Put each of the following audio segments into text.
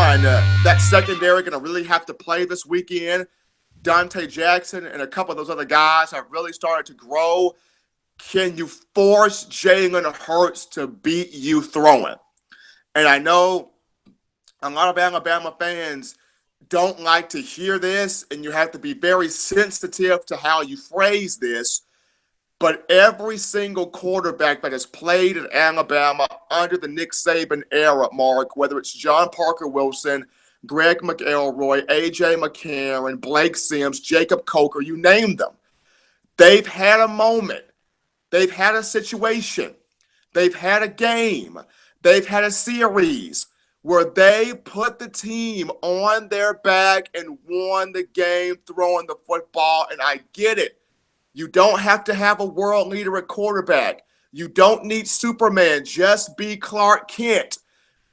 one, that secondary going to really have to play this weekend. Dante Jackson and a couple of those other guys have really started to grow. Can you force Jalen Hurts to beat you throwing? And I know a lot of Alabama fans don't like to hear this, and you have to be very sensitive to how you phrase this. But every single quarterback that has played at Alabama under the Nick Saban era, Mark, whether it's John Parker Wilson, Greg McElroy, A.J. McCarron, Blake Sims, Jacob Coker, you name them, they've had a moment. They've had a situation. They've had a game. They've had a series where they put the team on their back and won the game throwing the football, and I get it. You don't have to have a world leader at quarterback. You don't need Superman. Just be Clark Kent.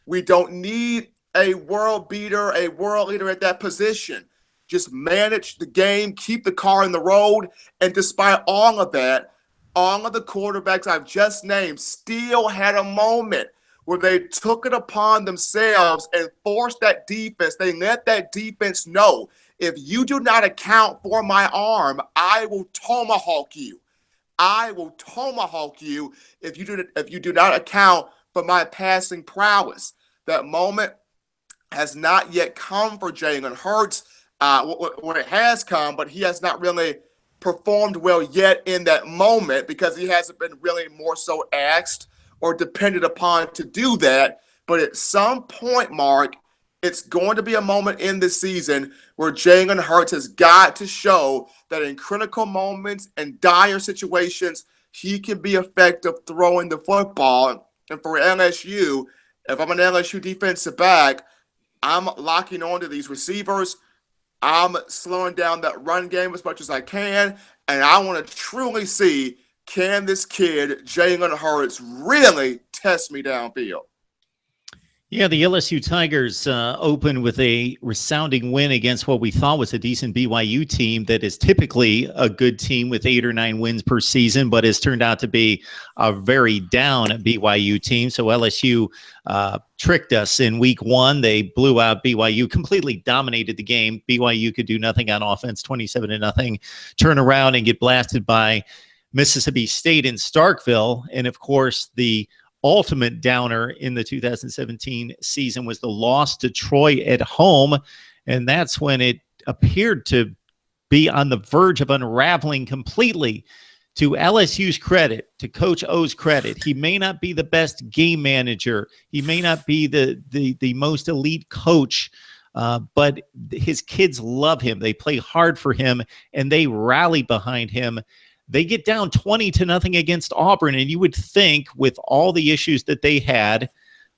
We don't need a world beater, a world leader at that position. Just manage the game, keep the car in the road, and despite all of that, all of the quarterbacks I've just named still had a moment where they took it upon themselves and forced that defense. They let that defense know, if you do not account for my arm, I will tomahawk you. I will tomahawk you if you do not account for my passing prowess. That moment has not yet come for Jalen Hurts. When it has come, but he has not really performed well yet in that moment because he hasn't been really more so asked or depended upon to do that. But at some point, Mark, it's going to be a moment in this season where Jalen Hurts has got to show that in critical moments and dire situations, he can be effective throwing the football. And for LSU, if I'm an LSU defensive back, I'm locking onto these receivers. I'm slowing down that run game as much as I can. And I want to truly see, can this kid, Jalen Hurts, really test me downfield? Yeah, the LSU Tigers opened with a resounding win against what we thought was a decent BYU team that is typically a good team with 8 or 9 wins per season, but has turned out to be a very down BYU team. So LSU tricked us in week 1. They blew out BYU, completely dominated the game. BYU could do nothing on offense, 27-0, turn around and get blasted by Mississippi State in Starkville. And of course, the ultimate downer in the 2017 season was the loss to Troy at home. And that's when it appeared to be on the verge of unraveling completely. To LSU's credit, to Coach O's credit, he may not be the best game manager. He may not be the most elite coach, but his kids love him. They play hard for him, and they rally behind him. They get down 20-0 against Auburn, and you would think with all the issues that they had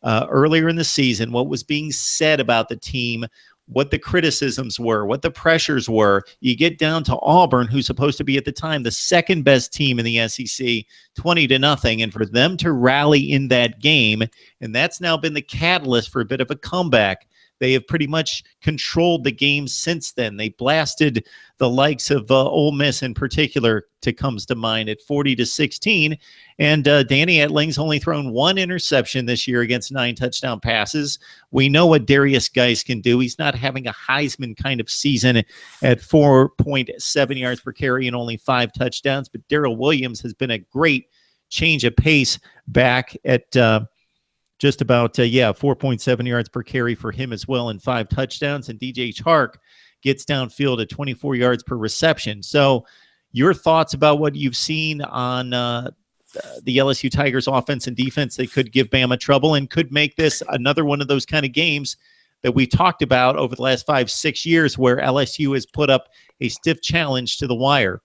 earlier in the season, what was being said about the team, what the criticisms were, what the pressures were, you get down to Auburn, who's supposed to be at the time the second best team in the SEC, 20-0, and for them to rally in that game, and that's now been the catalyst for a bit of a comeback. They have pretty much controlled the game since then. They blasted the likes of Ole Miss in particular, comes to mind, at 40-16. And Danny Etling's only thrown 1 interception this year against 9 touchdown passes. We know what Darius Geis can do. He's not having a Heisman kind of season at 4.7 yards per carry and only 5 touchdowns. But Darrell Williams has been a great change of pace back at just about 4.7 yards per carry for him as well, and 5 touchdowns. And DJ Chark gets downfield at 24 yards per reception. So your thoughts about what you've seen on the LSU Tigers offense and defense that could give Bama trouble and could make this another one of those kind of games that we talked about over the last 5-6 years where LSU has put up a stiff challenge to the wire?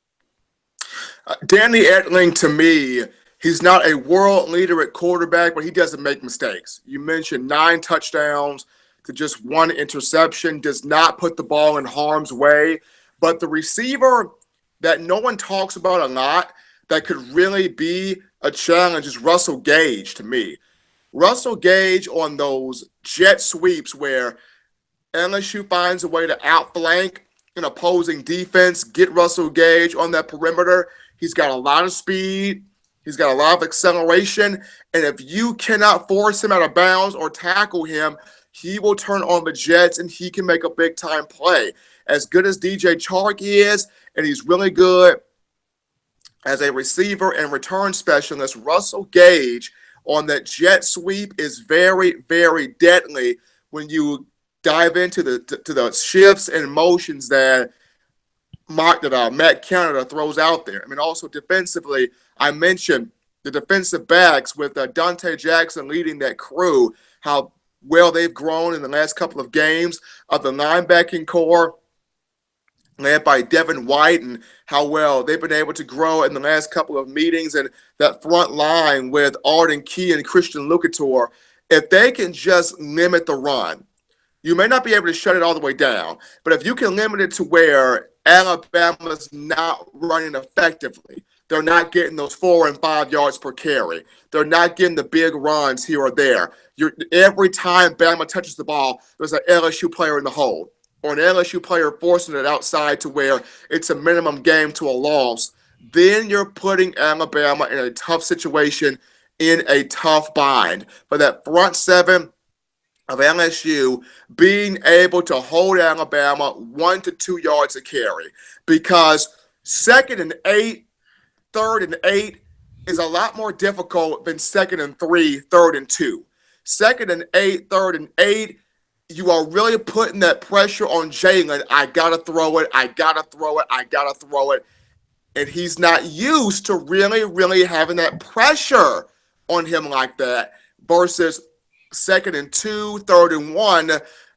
Danny Etling, to me, he's not a world leader at quarterback, but he doesn't make mistakes. You mentioned 9 touchdowns to just 1 interception, does not put the ball in harm's way. But the receiver that no one talks about a lot that could really be a challenge is Russell Gage to me. Russell Gage on those jet sweeps where LSU finds a way to outflank an opposing defense, get Russell Gage on that perimeter. He's got a lot of speed. He's got a lot of acceleration, and if you cannot force him out of bounds or tackle him, he will turn on the Jets and he can make a big-time play. As good as DJ Chark is, and he's really good as a receiver and return specialist, Russell Gage on that jet sweep is very, very deadly when you dive into the shifts and motions that Matt Canada throws out there. I mean, also defensively, I mentioned the defensive backs with Dante Jackson leading that crew, how well they've grown in the last couple of games of the linebacking core led by Devin White, and how well they've been able to grow in the last couple of meetings, and that front line with Arden Key and Christian Lucator. If they can just limit the run, you may not be able to shut it all the way down, but if you can limit it to where Alabama's not running effectively, they're not getting those 4 and 5 yards per carry, they're not getting the big runs here or there. Every time Bama touches the ball, there's an LSU player in the hole, or an LSU player forcing it outside to where it's a minimum game to a loss. Then you're putting Alabama in a tough situation, in a tough bind. But that front seven of LSU being able to hold Alabama 1 to 2 yards a carry, because 2nd and 8, 3rd and 8 is a lot more difficult than 2nd and 3, 3rd and 2. 2nd and 8, 3rd and 8, you are really putting that pressure on Jalen. I got to throw it. I got to throw it. I got to throw it. And he's not used to really, really having that pressure on him like that, versus 2nd and 2, 3rd and 1,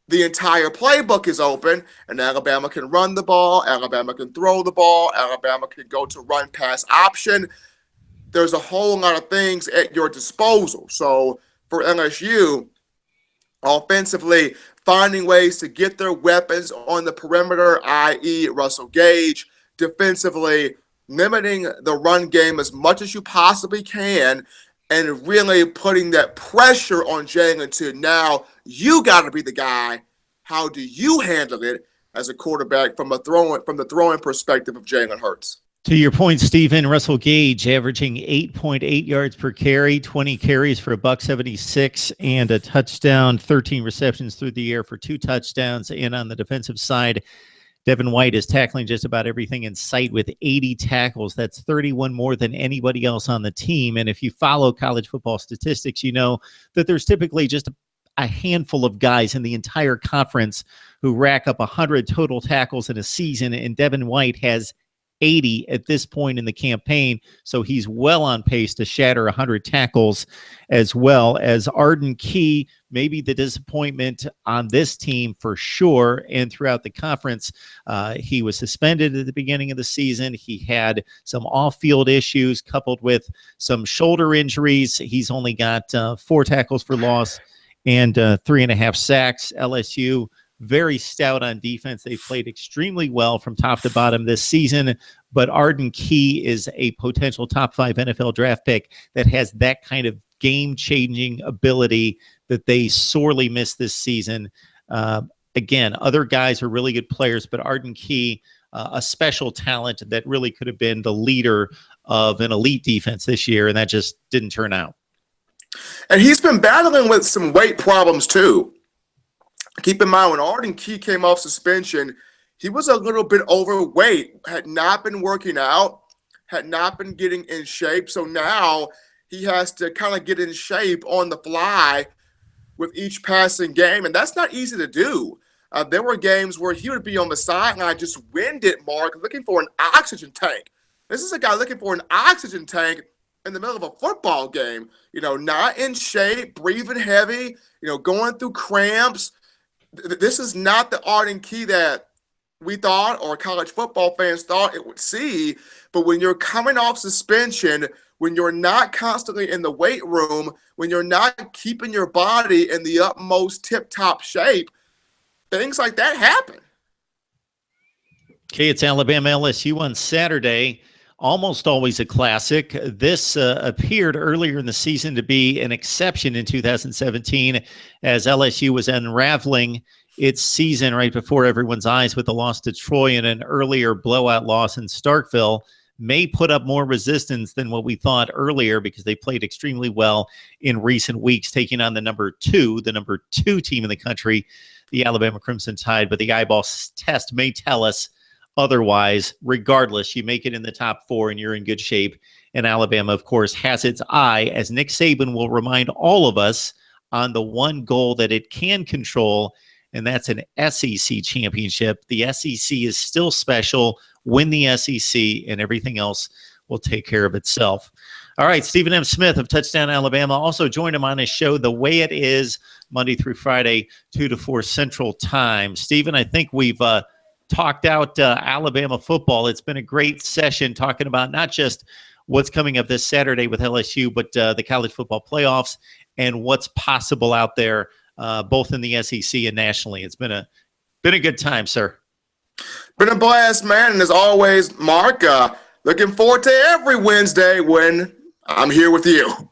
the entire playbook is open, and Alabama can run the ball, Alabama can throw the ball, Alabama can go to run-pass option. There's a whole lot of things at your disposal. So for LSU, offensively, finding ways to get their weapons on the perimeter, i.e. Russell Gage. Defensively, limiting the run game as much as you possibly can, and really putting that pressure on Jalen to, now you got to be the guy. How do you handle it as a quarterback from the throwing perspective of Jalen Hurts? To your point, Stephen, Russell Gage averaging 8.8 yards per carry, 20 carries for $176 and a touchdown, 13 receptions through the air for 2 touchdowns. And on the defensive side, Devin White is tackling just about everything in sight with 80 tackles. That's 31 more than anybody else on the team. And if you follow college football statistics, you know that there's typically just a handful of guys in the entire conference who rack up 100 total tackles in a season, and Devin White has 80 at this point in the campaign, so he's well on pace to shatter 100 tackles, as well as Arden Key, maybe the disappointment on this team for sure, and throughout the conference. He was suspended at the beginning of the season. He had some off-field issues coupled with some shoulder injuries. He's only got 4 tackles for loss and 3.5 sacks. LSU very stout on defense. They played extremely well from top to bottom this season, but Arden Key is a potential top 5 NFL draft pick that has that kind of game-changing ability that they sorely missed this season. Again, other guys are really good players, but Arden Key, a special talent that really could have been the leader of an elite defense this year, and that just didn't turn out. And he's been battling with some weight problems too. Keep in mind, when Arden Key came off suspension, he was a little bit overweight, had not been working out, had not been getting in shape. So now he has to kind of get in shape on the fly with each passing game, and that's not easy to do. There were games where he would be on the sideline just winded, Mark, looking for an oxygen tank. This is a guy looking for an oxygen tank in the middle of a football game, not in shape, breathing heavy, going through cramps. This is not the Arden Key that we thought, or college football fans thought it would see. But when you're coming off suspension, when you're not constantly in the weight room, when you're not keeping your body in the utmost tip-top shape, things like that happen. Okay, it's Alabama LSU on Saturday. Almost always a classic. This appeared earlier in the season to be an exception in 2017, as LSU was unraveling its season right before everyone's eyes with the loss to Troy and an earlier blowout loss in Starkville. may put up more resistance than what we thought earlier because they played extremely well in recent weeks, taking on the number two team in the country, the Alabama Crimson Tide. But the eyeball test may tell us otherwise. Regardless, you make it in the top four and you're in good shape. And Alabama, of course, has its eye, as Nick Saban will remind all of us, on the one goal that it can control, and that's an SEC championship. The SEC is still special. Win the SEC, and everything else will take care of itself. All right, Stephen M. Smith of Touchdown Alabama also joined him on his show, The Way It Is, Monday through Friday, 2 to 4 Central Time. Stephen, I think we've talked out Alabama football. It's been a great session talking about not just what's coming up this Saturday with LSU, but the college football playoffs and what's possible out there, both in the SEC and nationally. It's been a good time, sir. Been a blast, man. And as always, Mark, looking forward to every Wednesday when I'm here with you.